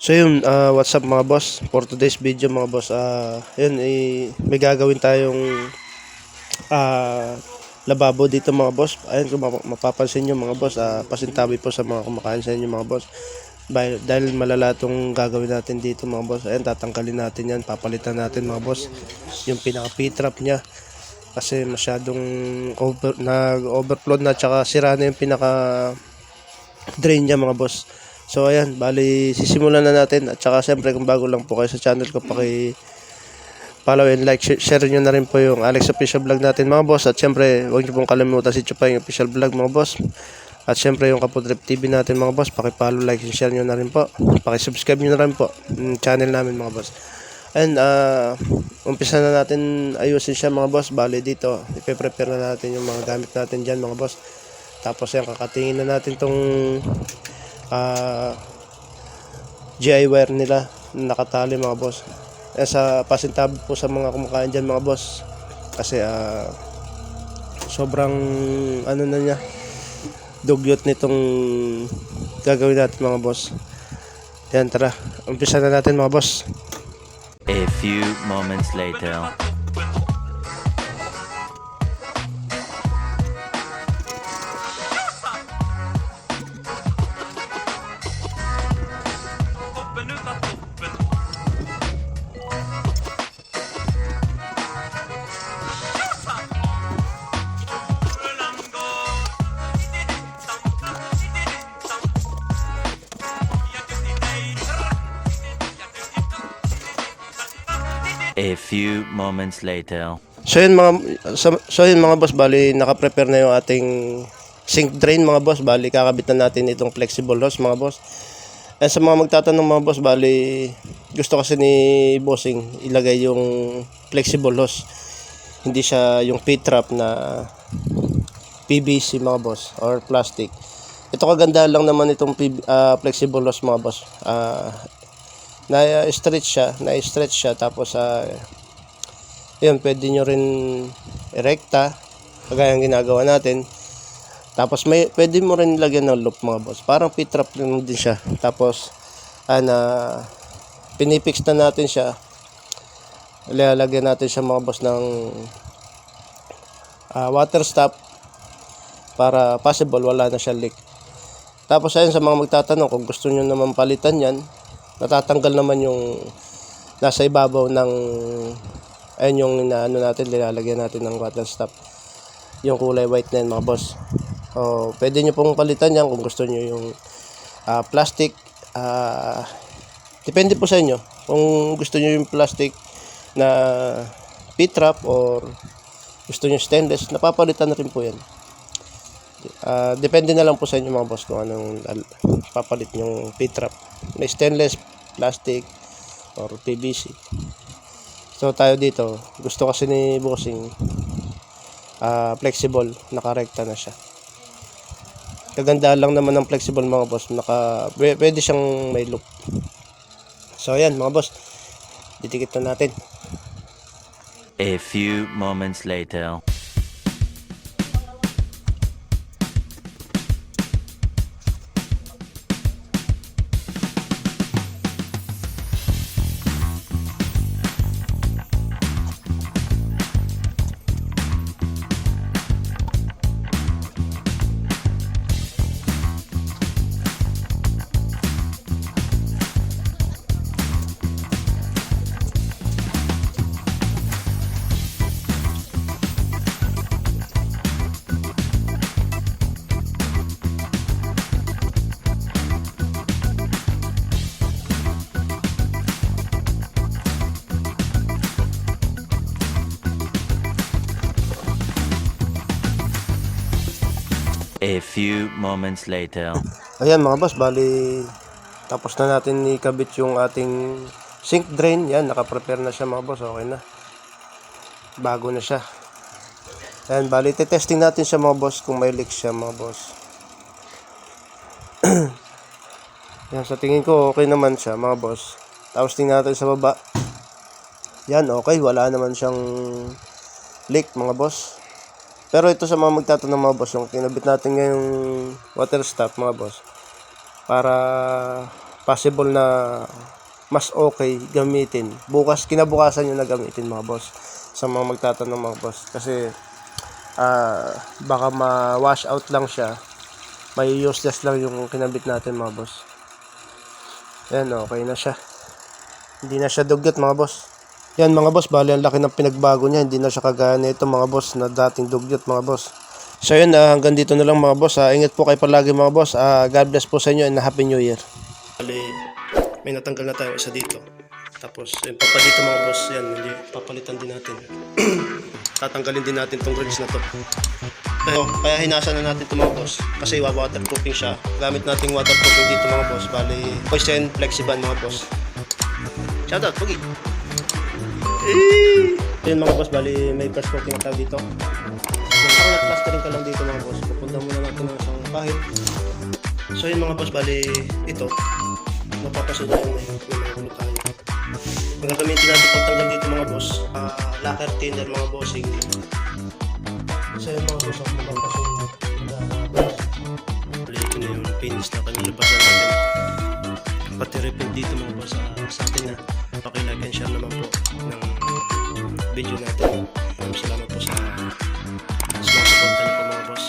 So yun, what's up mga boss? For today's video mga boss, yun, may gagawin tayong ah, lababo dito mga boss. Ayun, kung mapapansin nyo mga boss, pasintabi po sa mga kumakain sa inyo mga boss. Dahil malala itong gagawin natin dito mga boss. Ayun, tatanggalin natin yan, papalitan natin mga boss. Yung pinaka P-trap nya. Kasi masyadong nag-overflow na, tsaka sira na yung pinaka drain niya mga boss. So ayan, bali sisimulan na natin. At saka siyempre kung bago lang po kayo sa channel ko, follow and like, share nyo na rin po yung Alex Official Vlog natin mga boss. At siyempre huwag nyo pong kalimutan si Chupay Official Vlog mga boss. At siyempre yung Kapudrip TV natin mga boss, follow, like, and share nyo na rin po. Subscribe nyo na rin po yung channel namin mga boss. And umpisa na natin ayusin siya mga boss. Bali dito, ipe-prepare na natin yung mga gamit natin dyan mga boss. Tapos yan, kakatingin na natin tong GI wire nila na nakatali mga boss. Sa pasintabi po sa mga kumakain dyan mga boss. Kasi sobrang ano na niya, dugyot nitong gagawin natin mga boss. Yan, tara, umpisa na natin mga boss. A few moments later. A few moments later. So yun mga boss, bali naka-prepare na yung ating sink drain mga boss. Bali kakabit na natin itong flexible hose mga boss. And sa mga magtatanong mga boss, bali gusto kasi ni bossing ilagay yung flexible hose. Hindi siya yung P-trap na PVC mga boss or plastic. Ito kaganda lang naman itong flexible hose mga boss. Na-stretch siya tapos yun, pwede nyo rin erekta kagaya ng ginagawa natin. Tapos pwede mo rin lagyan ng loop mga boss, parang P-trap lang din siya. Tapos pinipix na natin siya, ilalagyan natin siya mga boss ng water stop para possible wala na siya leak. Tapos ayun, sa mga magtatanong kung gusto nyo naman palitan yan, natatanggal naman yung nasa ibabaw ng ayun, yung ano natin, nilalagyan natin ng water stop, yung kulay white na yun mga boss. Pwede nyo pong palitan yan kung gusto nyo yung plastic. Depende po sa inyo kung gusto nyo yung plastic na P-trap or gusto nyo stainless, napapalitan na rin po yan. Depende na lang po sa inyo mga boss kung anong papalit yung P-trap na stainless, plastic or PVC. So tayo dito, gusto kasi ni bossing flexible, nakarekta na siya. Kaganda lang naman ng flexible mga boss, pwede siyang may loop. So ayan mga boss, didikit na natin. A few moments later. A few moments later. Ayan mga boss, bali tapos na natin ikabit yung ating sink drain. Yan, naka-prepare na siya mga boss, okay na, bago na siya. Ayan, bali testing natin siya mga boss kung may leak siya mga boss. Yan, sa tingin ko okay naman siya mga boss. Tapos tingnan natin sa baba. Yan, okay, wala naman siyang leak mga boss. Pero ito sa mga magtatanong mga boss, yung kinabit natin ngayong water stop mga boss, para possible na mas okay gamitin. Kinabukasan nyo na gamitin mga boss. Sa mga magtatanong mga boss. Kasi baka ma-wash out lang siya. May useless lang yung kinabit natin mga boss. Yan, okay na siya. Hindi na siya dugyot mga boss. Yan mga boss, bali ang laki ng pinagbago niya. Hindi na siya kagaya nito mga boss na dating dugyot mga boss. So yun, hanggang dito na lang mga boss. Ingat po kayo palagi mga boss. God bless po sa inyo and Happy New Year. Bali, may natanggal na tayo isa dito. Tapos, yung papa dito mga boss, yan, hindi, papalitan din natin. Tatanggalin din natin tong rinse na to. Kaya hinasa na natin ito mga boss. Kasi waterproofing siya. Gamit nating waterproofing dito mga boss. Bali, Poison Flexiban mga boss. Shoutout, Pugi! Yun mga boss, bali may first coating na tayo dito. Kung nag-plastering ka lang dito mga boss, pupunta muna natin ng isang kahit. So yun mga boss, bali ito. Mapapasunod yung may gulo tayo. Ang gagamitin natin pagtanggal dito mga boss, lacquer thinner mga bossing. So yun mga boss, ang mapapasunod. Bali ito na yung finish na kanilabasan natin. Pati repeat dito mga boss sa atin na pakilike and share naman po ng video natin. Salamat po sa mga supportan niyo po mga boss.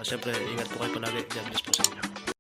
Siyempre, ingat po kayo palagi. God bless po sa inyo.